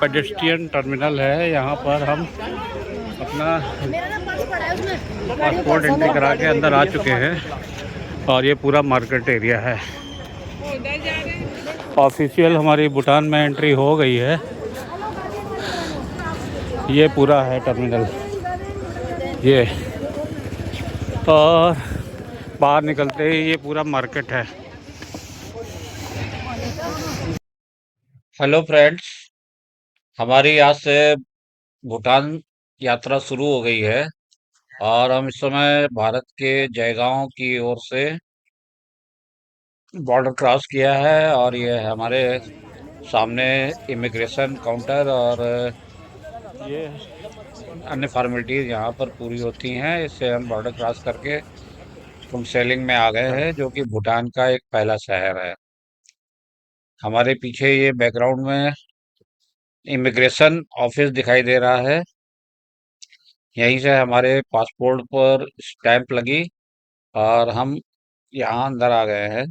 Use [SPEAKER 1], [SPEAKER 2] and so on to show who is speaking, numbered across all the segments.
[SPEAKER 1] Pedestrian terminal है। यहाँ पर हम अपना पासपोर्ट एंट्री करा के अंदर आ चुके हैं और ये पूरा मार्केट एरिया है। ऑफिशियल हमारी भूटान में एंट्री हो गई है। ये पूरा है टर्मिनल ये, और बाहर निकलते ही ये पूरा मार्केट है। हेलो फ्रेंड्स, हमारी आज से भूटान यात्रा शुरू हो गई है और हम इस समय भारत के जयगांव की ओर से बॉर्डर क्रॉस किया है और ये है हमारे सामने इमिग्रेशन काउंटर, और ये अन्य फॉर्मेलिटीज यहाँ पर पूरी होती हैं। इससे हम बॉर्डर क्रॉस करके फुनसेलिंग में आ गए हैं, जो कि भूटान का एक पहला शहर है। हमारे पीछे ये बैकग्राउंड में इमिग्रेशन ऑफिस दिखाई दे रहा है। यहीं से हमारे पासपोर्ट पर स्टैंप लगी और हम यहाँ अंदर आ गए हैं।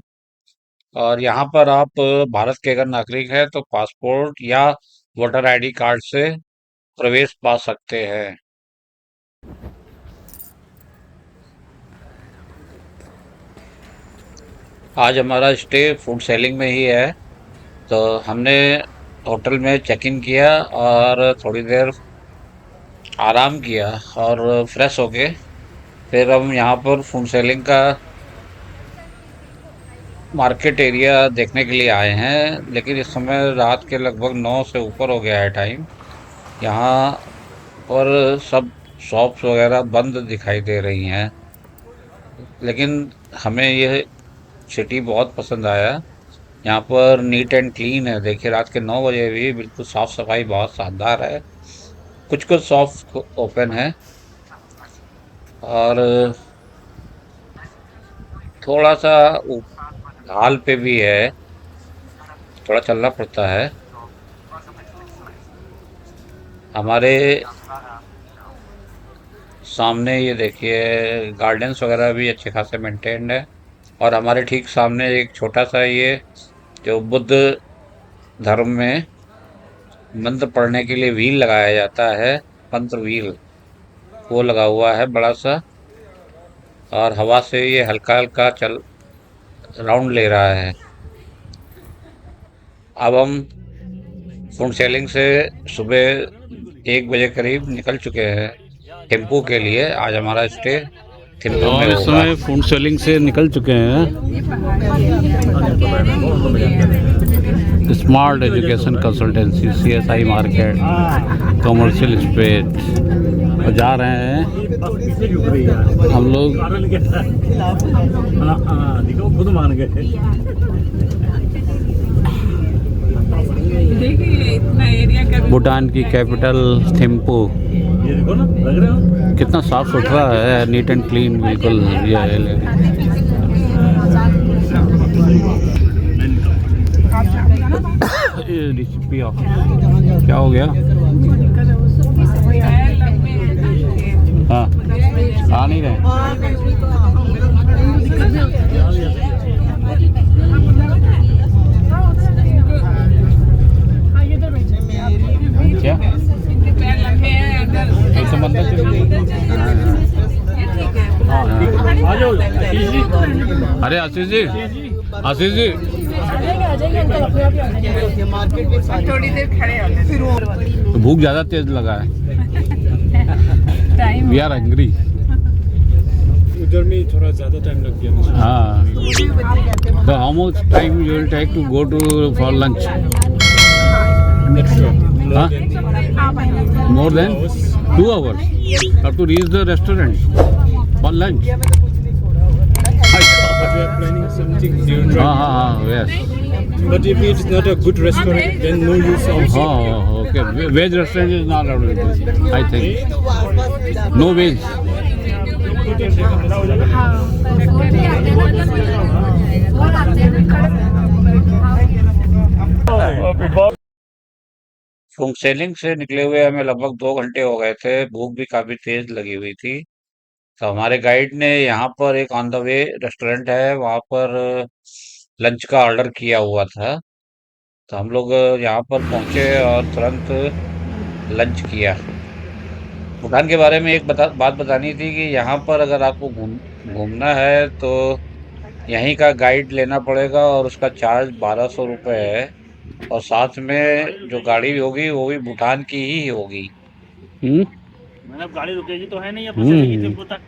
[SPEAKER 1] और यहाँ पर आप भारत के अगर नागरिक हैं तो पासपोर्ट या वोटर आईडी कार्ड से प्रवेश पा सकते हैं। आज हमारा स्टे फूड सेलिंग में ही है, तो हमने होटल में चेक इन किया और थोड़ी देर आराम किया और फ्रेश होके फिर हम यहाँ पर फूड सेलिंग का मार्केट एरिया देखने के लिए आए हैं। लेकिन इस समय रात के लगभग 9 से ऊपर हो गया है टाइम। यहाँ पर सब शॉप्स वगैरह बंद दिखाई दे रही हैं। लेकिन हमें यह सिटी बहुत पसंद आया। यहाँ पर नीट एंड क्लीन है। देखिए, रात के 9 बजे भी बिल्कुल साफ सफाई बहुत शानदार है। कुछ कुछ शॉप्स ओपन है और थोड़ा सा ढाल पे भी है, थोड़ा चलना पड़ता है। हमारे सामने ये देखिए गार्डन्स वगैरह भी अच्छे खासे मेंटेन्ड है। और हमारे ठीक सामने एक छोटा सा ये जो बुद्ध धर्म में मंत्र पढ़ने के लिए व्हील लगाया जाता है, मंत्र व्हील, वो लगा हुआ है बड़ा सा। और हवा से ये हल्का हल्का चल राउंड ले रहा है। अब हम फूड सेलिंग से सुबह 1 बजे करीब निकल चुके हैं थिम्पू के लिए। आज हमारा स्टे थिम्पू में
[SPEAKER 2] हम इस
[SPEAKER 1] होगा।
[SPEAKER 2] समय फूड सेलिंग से निकल चुके हैं। Smart education consultancy, CSI market, commercial space, और जा रहे हैं हम लोग भूटान की कैपिटल थिम्पू। कितना साफ सुथरा है, नीट एंड क्लीन बिल्कुल। ये है डीसीपी ऑफिस। क्या हो गया? हाँ, आ नहीं रहे। क्या ऐसे मंदिर अरे आशीष जी, आशीष जी,
[SPEAKER 3] थोड़ी देर खड़े हो
[SPEAKER 2] भूख ज्यादा तेज लगा है। We are hungry.
[SPEAKER 4] उधर में थोड़ा ज़्यादा टाइम लग गया।
[SPEAKER 2] हाँ, तो how much time you will take to go to for lunch? हाँ, more than 2 hours have to reach the restaurant for lunch.
[SPEAKER 4] But we are planning something different.
[SPEAKER 2] हाँ, yes.
[SPEAKER 4] But if it's not a good restaurant, then no use also.
[SPEAKER 2] Okay. Veg restaurant is not available, I think. No veg.
[SPEAKER 1] Food selling से निकले हुए हमें लगभग 2 घंटे हो गए थे। भूख भी काफी तेज लगी हुई थी। तो हमारे गाइड ने यहाँ पर एक ऑन द वे रेस्टोरेंट है, वहाँ पर लंच का ऑर्डर किया हुआ था। तो हम लोग यहाँ पर पहुँचे और तुरंत लंच किया। भूटान के बारे में एक बात बतानी थी कि यहाँ पर अगर आपको घूमना है तो यहीं का गाइड लेना पड़ेगा और उसका चार्ज 1200 रुपये है। और साथ में जो गाड़ी होगी वो भी भूटान की ही होगी।
[SPEAKER 2] हम्म
[SPEAKER 5] मैंने अब गाड़ी रुकेगी तो है नहीं, अब चलेगी
[SPEAKER 2] हम्म
[SPEAKER 5] टेम्पो तक।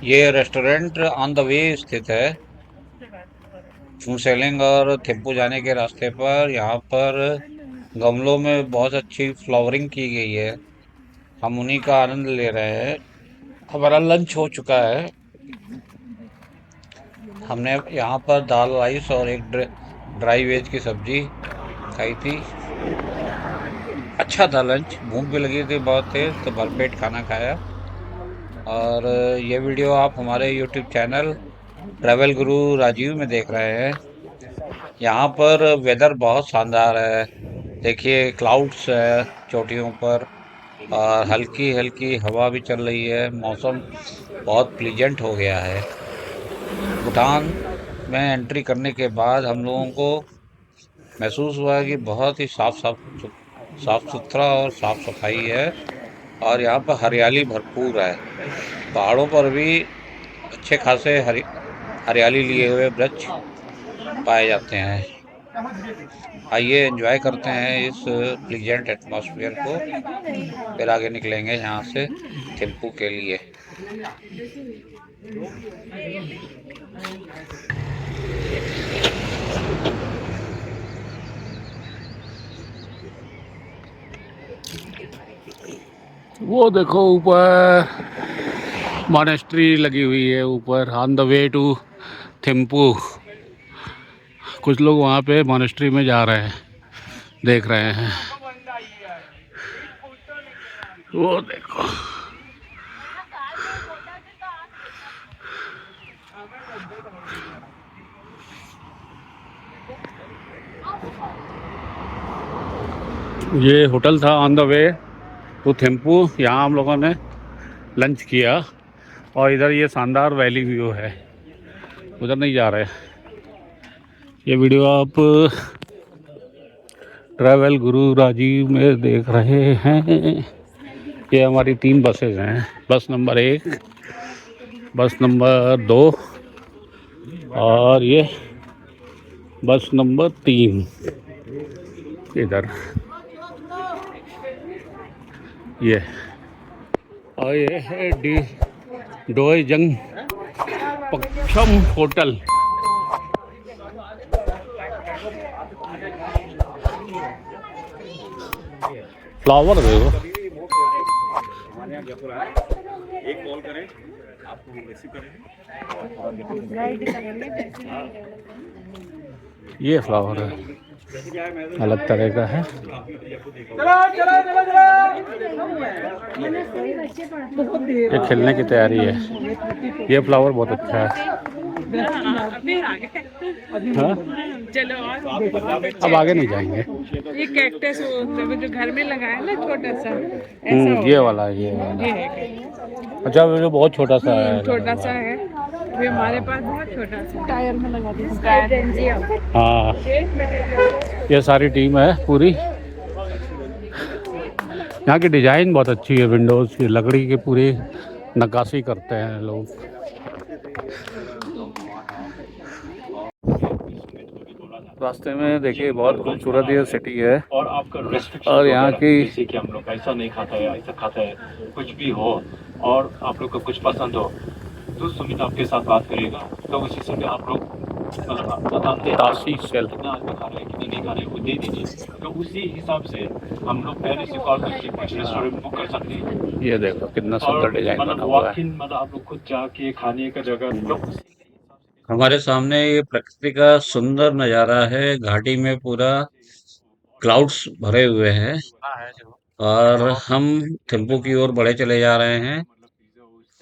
[SPEAKER 1] ये रेस्टोरेंट ऑन द वे स्थित है। फूसेलिंग और थिम्पू जाने के रास्ते पर यहाँ पर गमलों में बहुत अच्छी फ्लावरिंग की गई है। हम उन्हीं का आनंद ले रहे हैं। हमारा लंच हो चुका है। हमने यहाँ पर दाल राइस और एक ड्राई वेज की सब्जी खाई थी। अच्छा था लंच। भूख भी लगी थी बहुत तेज, तो भरपेट खाना खाया। और ये वीडियो आप हमारे यूट्यूब चैनल ट्रैवल गुरु राजीव में देख रहे हैं। यहाँ पर वेदर बहुत शानदार है। देखिए क्लाउड्स है चोटियों पर और हल्की हल्की हवा भी चल रही है। मौसम बहुत प्लीजेंट हो गया है। भूटान में एंट्री करने के बाद हम लोगों को महसूस हुआ कि बहुत ही साफ सुथरा और साफ सफाई है। और यहाँ पर हरियाली भरपूर है। पहाड़ों पर भी अच्छे खासे हरियाली लिए हुए वृक्ष पाए जाते हैं। आइए एंजॉय करते हैं इस प्लीजेंट एटमॉस्फेयर को। फिर आगे निकलेंगे यहाँ से थिम्पू के लिए।
[SPEAKER 2] वो देखो ऊपर मॉनेस्ट्री लगी हुई है ऊपर, on the way to Thimphu. कुछ लोग वहाँ पे मॉनेस्ट्री में जा रहे हैं, देख रहे हैं। वो देखो ये होटल था on the way to Thimphu. यहाँ हम लोगों ने लंच किया और इधर ये शानदार वैली व्यू है। उधर नहीं जा रहे। ये वीडियो आप ट्रैवल गुरु राजीव में देख रहे हैं। ये हमारी 3 बसेज हैं। बस नंबर 1, बस नंबर 2 और ये बस नंबर 3 इधर ये। और ये है डोईजंग पक्षम होटल। फ्लावर देखो।
[SPEAKER 5] एक कॉल करें, आपको रिसीव करेंगे।
[SPEAKER 2] ये फ्लावर है, अलग तरह का है। ये खिलने की तैयारी है। ये फ्लावर बहुत अच्छा है। हाँ?
[SPEAKER 3] चलो
[SPEAKER 2] अब आगे नहीं जाएंगे।
[SPEAKER 3] ये कैक्टस जो घर में लगाया ना छोटा सा, ऐसा
[SPEAKER 2] ये वाला अच्छा, वो जो बहुत छोटा सा है।
[SPEAKER 3] छोटा सा है। ये हमारे पास बहुत छोटा सा टायर में लगा दिया।
[SPEAKER 2] हाँ, ये सारी टीम है पूरी। यहाँ की डिजाइन बहुत अच्छी है। विंडोज की लकड़ी के पूरी नक्काशी करते हैं लोग। रास्ते में देखिए बहुत खूबसूरत ये सिटी है।
[SPEAKER 5] और आपका रेस्ट्रिक्शन
[SPEAKER 2] और यहाँ की
[SPEAKER 5] जैसे कि हम लोग ऐसा नहीं खाता है, ऐसा खाता है, कुछ भी हो और आप लोग को कुछ पसंद हो तो सुमित आपके साथ बात करेगा, तो उस हिसाब से आप लोग बताते हैं
[SPEAKER 2] ताशी सेल।
[SPEAKER 5] कितना आदमी खा रहे हैं, कितना नहीं खा रहे हैं, वो दे दीजिए। तो उसी हिसाब से हम लोग पहले से कॉल करके कुछ रेस्टोरेंट बुक कर सकते हैं।
[SPEAKER 2] ये देखो कितना सुंदर
[SPEAKER 5] और
[SPEAKER 2] डिजाइन बना
[SPEAKER 5] मतलब
[SPEAKER 2] हुआ है।
[SPEAKER 5] वॉक इन, मतलब आप लोग खुद जाके खाने का जगह तो
[SPEAKER 1] हमारे सामने ये प्रकृति का सुंदर नज़ारा है। घाटी में पूरा क्लाउड्स भरे हुए हैं और हम थिम्पू की ओर बढ़े चले जा रहे हैं।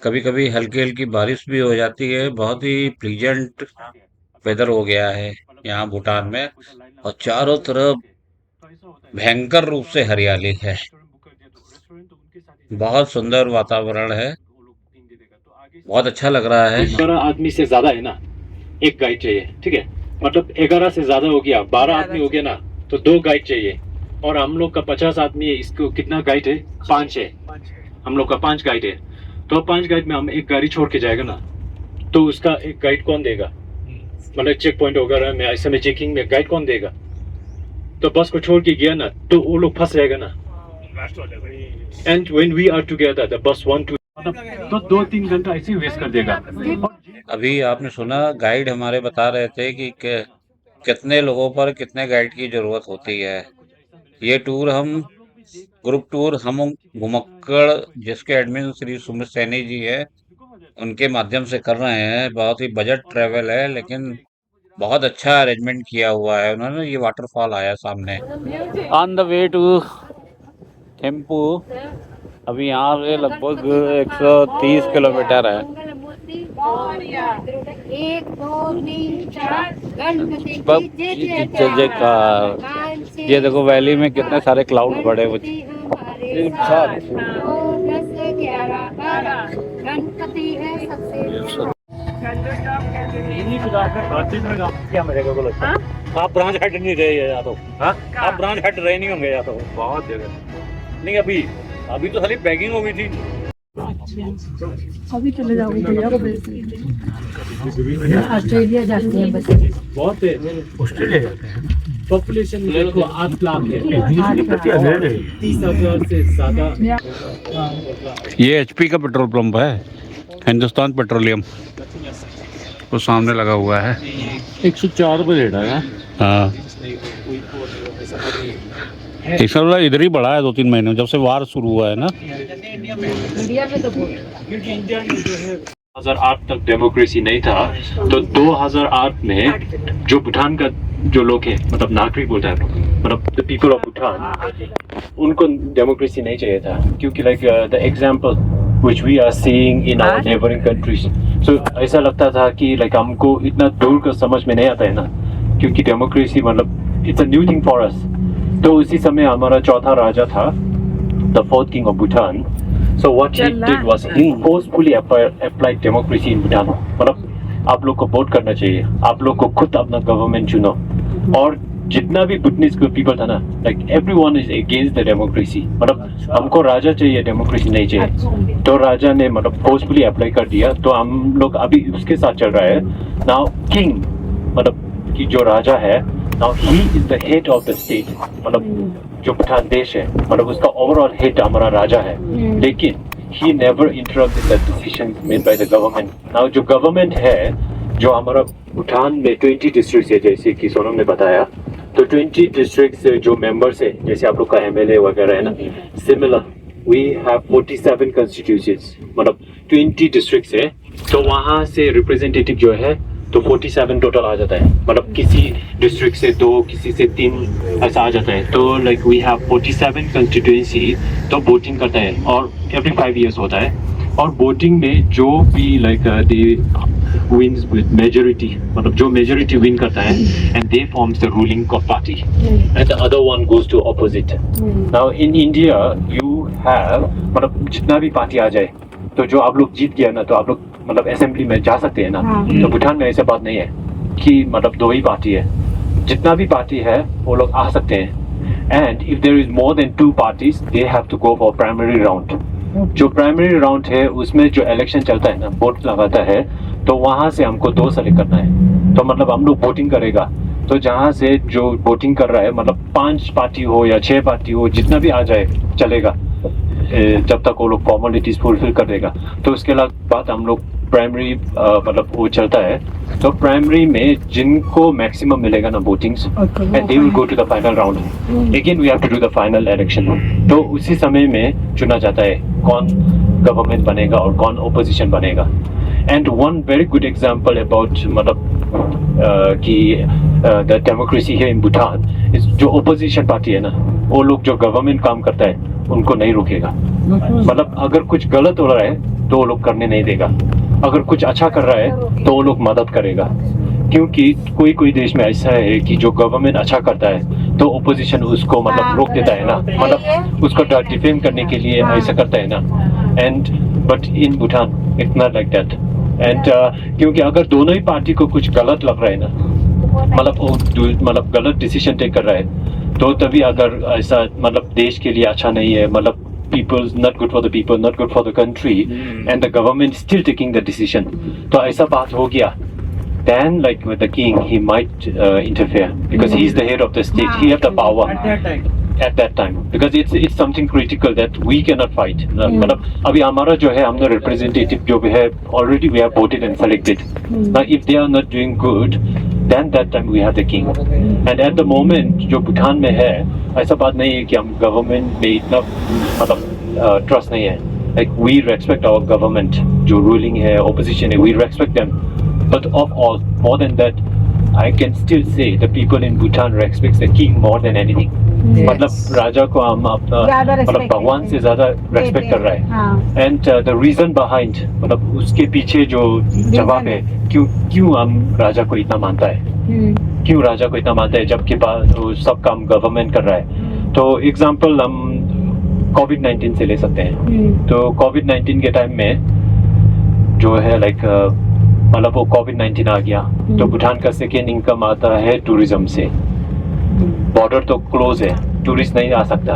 [SPEAKER 1] कभी कभी हल्की हल्की बारिश भी हो जाती है। बहुत ही प्लीजेंट वेदर हो गया है यहाँ भूटान में। और चारों तरफ भयंकर रूप से हरियाली है। बहुत सुंदर वातावरण है, बहुत अच्छा लग रहा है।
[SPEAKER 5] 11 आदमी से ज्यादा है ना, एक गाइड चाहिए, ठीक है। मतलब 11 से ज्यादा हो गया, 12 आदमी हो गया ना, तो 2 गाइड चाहिए। और हम लोग का 50 आदमी है, इसको कितना गाइड है? 5 है। हम लोग का 5 गाइड है, तो 5 गाइड में हम एक गाड़ी छोड़ के जाएगा ना, तो उसका एक गाइड कौन देगा? मतलब चेक पॉइंट वगैरह में ऐसे में चेकिंग में गाइड कौन देगा? तो बस को छोड़ के गया ना, तो वो लोग फंस जाएगा ना। And when we are together the bus want to, तो 2-3 घंटा ऐसे ही वेस्ट कर देगा।
[SPEAKER 1] अभी आपने सुना गाइड हमारे बता रहे थे कि कितने लोगों पर कितने गाइड की जरूरत होती है। ये टूर हम ग्रुप टूर हम घुमक्कड़ जिसके एडमिन श्री सुमित सैनी जी है उनके माध्यम से कर रहे हैं। बहुत ही बजट ट्रेवल है लेकिन बहुत अच्छा अरेंजमेंट किया हुआ है उन्होंने। ये वाटरफॉल आया सामने।
[SPEAKER 2] On the way to Thimphu. अभी यहाँ से लगभग 130 किलोमीटर है।
[SPEAKER 6] 1 2 3 4 गणपति
[SPEAKER 2] बस
[SPEAKER 6] जय
[SPEAKER 2] जयकार। ये देखो वैली में कितने सारे क्लाउड बड़े हुए।
[SPEAKER 6] 10 11 12 गणपति है सबसे।
[SPEAKER 2] आप ब्रांच हेड नहीं रहे या तो? हाँ, आप ब्रांच हेड रहे नहीं होंगे या तो? बहुत जगह नहीं। अभी तो खाली पैकिंग हो गई थी।
[SPEAKER 3] अभी चले जाओगे भैया,
[SPEAKER 6] ऑस्ट्रेलिया जाते हैं बस।
[SPEAKER 5] बहुत है, ऑस्ट्रेलिया जाते हैं। पॉपुलेशन देखो 8 लाख है, 30,000 से ज्यादा।
[SPEAKER 2] ये एचपी का पेट्रोल पंप है, हिंदुस्तान पेट्रोलियम, वो सामने लगा हुआ है। 104 रुपये रेट है। हाँ, इस साल इधर ही बढ़ा है 2-3 महीने जब से वार शुरू हुआ है ना।
[SPEAKER 6] इंडिया में तो बहुत
[SPEAKER 5] 2008 तक डेमोक्रेसी नहीं था, तो 2008 में जो भूटान का जो लोग हैं, मतलब नागरिक बोलता है, मतलब द पीपल ऑफ भूटान, उनको डेमोक्रेसी नहीं चाहिए था। क्योंकि like the example which we are seeing in our neighbouring countries, so ऐसा लगता था कि लाइक हमको इतना दूर का समझ में नहीं आता है ना, क्योंकि डेमोक्रेसी मतलब it's a new thing for us. तो उसी समय हमारा चौथा राजा था, the fourth king of Bhutan. So what he did was he forcefully applied democracy in Bhutan. मतलब आप लोग को वोट करना चाहिए, आप लोग को खुद अपना गवर्नमेंट चुनो। और जितना भी भूटानीज पीपल था ना, like everyone is against the democracy. मतलब हमको राजा चाहिए, डेमोक्रेसी नहीं चाहिए। तो राजा ने मतलब फोर्सफुली अप्लाई कर दिया, तो हम लोग अभी उसके साथ चल रहा है। नाउ किंग मतलब कि जो राजा है, now he is the head of the state. मतलब जो भूटान देश है, मतलब उसका ओवरऑल हेड हमारा राजा है। लेकिन he never interrupted the decisions made by the government. Now जो गवर्नमेंट है, जो हमारा भूटान में 20 डिस्ट्रिक्ट है, जैसे कि सोनम ने बताया, तो 20 डिस्ट्रिक्ट जो मेंबर्स है, जैसे आप लोग का एमएलए वगैरह है ना, सिमिलर वी हैव 47 कंस्टिट्यूएंसीज, मतलब 20 डिस्ट्रिक्ट है, तो वहाँ से रिप्रेजेंटेटिव जो है तो 47 टोटल आ जाता है। मतलब किसी डिस्ट्रिक्ट से 2, किसी से 3 ऐसा आ जाता है। तो लाइक वी हैव 47 कंस्टिट्यूएंसी, तो वोटिंग करता है और एवरी 5 इयर्स होता है। और वोटिंग में जो भी like they wins with majority, मतलब जो मेजॉरिटी विन करता है, and they forms the ruling party and the other one goes to opposite. Now in India you have, मतलब जितना भी पार्टी आ जाए, तो जो आप लोग जीत गया ना, तो आप लोग मतलब असेंबली में जा सकते हैं ना। तो भूटान में ऐसा बात नहीं है कि मतलब 2 ही पार्टी है, जितना भी पार्टी है वो लोग आ सकते हैं। And if there is more than 2 parties, they have to go for primary round. जो प्राइमरी राउंड है उसमें जो इलेक्शन चलता है ना, वोट लगाता है, तो वहां से हमको 2 सेलेक्ट करना है। तो मतलब हम लोग वोटिंग करेगा, तो जहाँ से जो वोटिंग कर रहा है, मतलब 5 पार्टी हो या 6 पार्टी हो, जितना भी आ जाए चलेगा, जब तक वो लोग फॉर्मेलिटीज फुलफिल कर देगा। तो उसके बाद हम लोग प्राइमरी मतलब वो चलता है। तो प्राइमरी में जिनको मैक्सिमम मिलेगा ना votings, and they will go to the final round. Again we have to do the final election. तो उसी समय में चुना जाता है कौन गवर्नमेंट बनेगा और कौन ओपोजिशन बनेगा। And one very good example about मतलब कि द डेमोक्रेसी है इन भूटान, जो ओपोजिशन पार्टी है ना, वो लोग जो गवर्नमेंट काम करता है उनको नहीं रोकेगा। मतलब अगर कुछ गलत हो रहा है तो वो लोग करने नहीं देगा, अगर कुछ अच्छा कर रहा है तो वो लोग मदद करेगा। क्योंकि कोई देश में ऐसा है कि जो गवर्नमेंट अच्छा करता है तो ओपोजिशन उसको मतलब रोक देता है ना, मतलब उसको डिफेम करने के लिए ऐसा करता है ना। And but in Bhutan it's not like that. And क्योंकि अगर दोनों ही पार्टी को कुछ गलत लग रहा है ना, मतलब गलत डिसीजन टेक कर रहा है, तो तभी अगर ऐसा मतलब देश के लिए अच्छा नहीं है, मतलब people's not good for the people, not good for the country, and the government still taking the decision, तो ऐसा बात हो गया, then like with the king he might interfere because he is the head of the state, he have the power at that time because it's something critical that we cannot fight। मतलब अभी हमारा जो है हमने representative जो भी है already we have voted and selected, now if they are not doing good then that time we have the king, and at the moment जो भूटान में है ऐसा बात नहीं है कि हम गवर्नमेंट में इतना मतलब ट्रस्ट नहीं है, like we respect our government जो ruling है opposition है we respect them, but of all more than that I can still say the people in Bhutan respects the king more than anything। मतलब राजा को हम अपना मतलब भगवान से ज्यादा रेस्पेक्ट कर रहा है। एंड द रीजन बिहाइंड मतलब उसके पीछे जो जवाब है क्यों हम राजा को इतना मानता है, क्यों राजा को इतना मानता है जबकि सब काम गवर्नमेंट कर रहा है। तो एग्जांपल हम कोविड-19 से ले सकते हैं। तो कोविड-19 के टाइम में जो है लाइक मतलब वो कोविड-19 आ गया तो भूटान का सेकेंड इनकम आता है टूरिज्म से, बॉर्डर तो क्लोज है, टूरिस्ट नहीं आ सकता,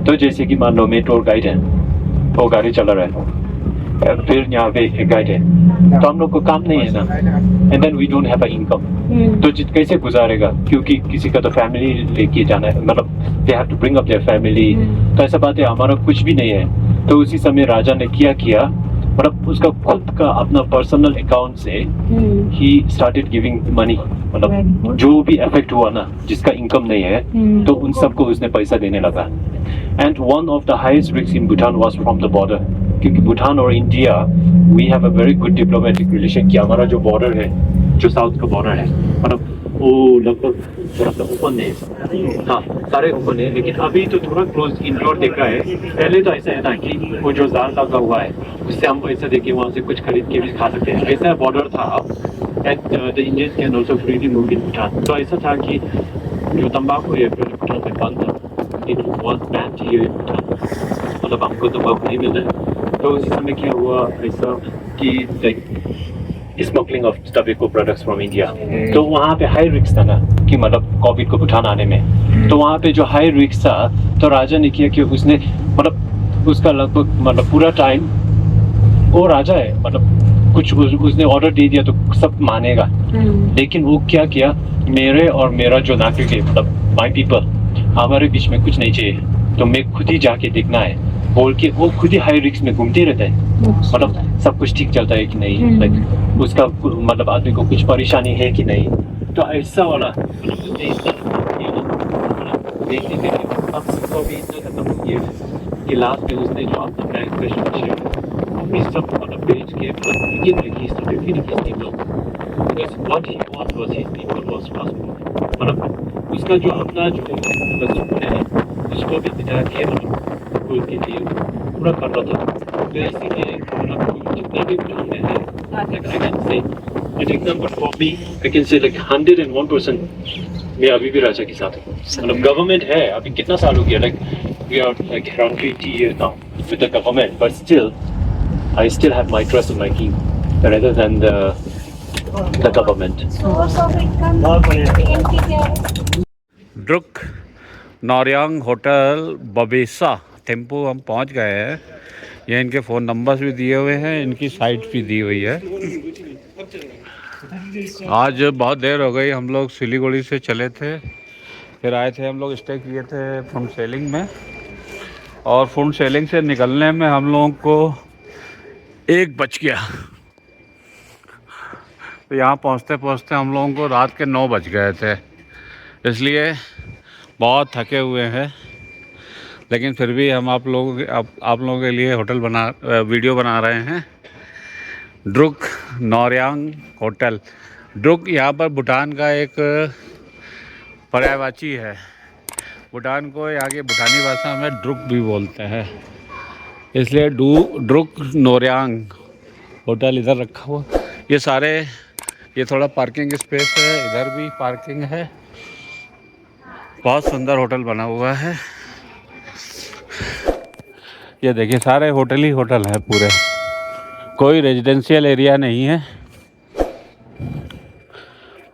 [SPEAKER 5] तो जैसे कि मान लो मैं टूर गाइड है, वो गाड़ी चला रहा है, फिर यहाँ पे एक गाइड है, तो हम लोग को काम नहीं है ना, and then we don't have a income, तो कैसे गुजारेगा, क्योंकि किसी का तो फैमिली लेके जाना है, मतलब they have to bring up their family, तो ऐसा बात है हमारा कुछ भी नहीं है। तो उसी समय राजा ने किया मतलब उसका खुद का अपना पर्सनल अकाउंट से ही स्टार्टेड गिविंग मनी, मतलब जो भी अफेक्ट हुआ ना जिसका इनकम नहीं है तो उन सबको उसने पैसा देने लगा। And one of the highest risk in Bhutan was from the border, क्योंकि भूटान और India we have a very good diplomatic relation, कि हमारा जो बॉर्डर है जो साउथ का बॉर्डर है मतलब वो लगभग थोड़ा सा ओपन है, हाँ सारे ओपन है, लेकिन अभी तो थोड़ा क्लोज इंडोर दिख रहा है। पहले तो ऐसा है ना कि वो जो जाल लगा हुआ है उससे हम पैसा देके वहाँ से कुछ खरीद के भी खा सकते हैं, ऐसा बॉर्डर था। And the Indians can also freely move in Bhutan. तो ऐसा था कि जो तंबाकू है भूटान में बंद था, it was banned here in Bhutan, मतलब हमको तंबाकू नहीं मिल रहा है। तो उसी समय क्या हुआ ऐसा कि like smuggling of tobacco products from India, तो वहाँ पे हाई रिस्क था ना कि मतलब कोविड को भूटान आने में, तो वहाँ पे जो हाई रिस्क था तो राजा ने किया कि उसने मतलब उसका लगभग मतलब पूरा टाइम वो राजा है, मतलब कुछ उसने ऑर्डर दे दिया तो सब मानेगा, लेकिन वो क्या किया मेरे और मेरा जो नागरिक है मतलब माई पीपल हमारे बीच में कुछ नहीं चाहिए, तो मैं खुद ही जाके देखना है बोल के वो खुद ही हाई रिस्क में घूमते रहता है, मतलब सब कुछ ठीक चलता है कि नहीं, लाइक उसका मतलब आदमी को कुछ परेशानी है कि नहीं, तो ऐसा वाला कि लास्ट में उसने जो अपना बैंक अपनी सब मतलब बेच के मतलब उसका जो अपना जो है उसको भी बिता के के लिए पूरा कर रहा था। तो इसीलिए जितना भी भूटान में है like I can say an example for me I can say like 101% मैं अभी भी राजा के साथ हूँ, मतलब गवर्नमेंट है अभी कितना साल हो गया, like we are like around 20 years now with the government, but still I still have my trust in my king rather than the government।
[SPEAKER 2] Druk नॉरयांग होटल बबेसा टेम्पो हम पहुंच गए हैं। ये इनके फ़ोन नंबर्स भी दिए हुए हैं, इनकी साइट भी दी हुई है। आज बहुत देर हो गई, हम लोग सिलीगुड़ी से चले थे, फिर आए थे हम लोग स्टे किए थे फुन सेलिंग में, और फुन सेलिंग से निकलने में हम लोगों को 1 बज गया। तो यहाँ पहुँचते पहुँचते हम लोगों को रात के 9 बज गए थे, इसलिए बहुत थके हुए हैं, लेकिन फिर भी हम आप लोगों के लिए वीडियो बना रहे हैं। ड्रुक नॉरयांग होटल, ड्रुक यहाँ पर भूटान का एक पर्यायवाची है, भूटान को यहाँ की भूटानी भाषा में ड्रुक भी बोलते हैं, इसलिए ड्रुक नॉरयांग होटल इधर रखा हुआ। ये थोड़ा पार्किंग स्पेस है, इधर भी पार्किंग है, बहुत सुंदर होटल बना हुआ है। ये देखिए सारे होटल ही होटल हैं पूरे, कोई रेजिडेंशियल एरिया नहीं है।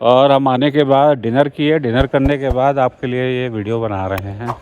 [SPEAKER 2] और हम आने के बाद डिनर किए, डिनर करने के बाद आपके लिए ये वीडियो बना रहे हैं।